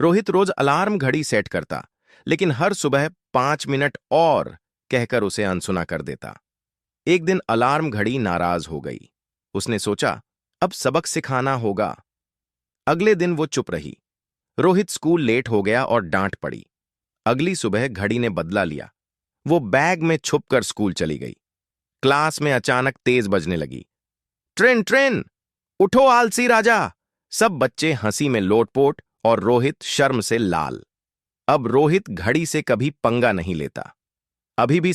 रोहित रोज alarm घड़ी set करता, लेकिन हर सुबह 5 मिनट और कहकर उसे अनसुना कर देता। एक दिन अलार्म घड़ी नाराज हो गई। उसने सोचा, अब सबक सिखाना होगा। अगले दिन वो चुप रही। रोहित स्कूल लेट हो गया और डांट पड़ी। अगली सुबह घड़ी ने बदला लिया। वो बैग में छुपकर स्कूल चली गई। क्लास में अचानक तेज बजने लगी। ट्रेन ट्रेन, उठो आलसी राजा। सब बच्चे हंसी में लोटपोट और रोहित शर्म से लाल। अब रोहित घड़ी से कभी पंगा नहीं लेता। अभी भी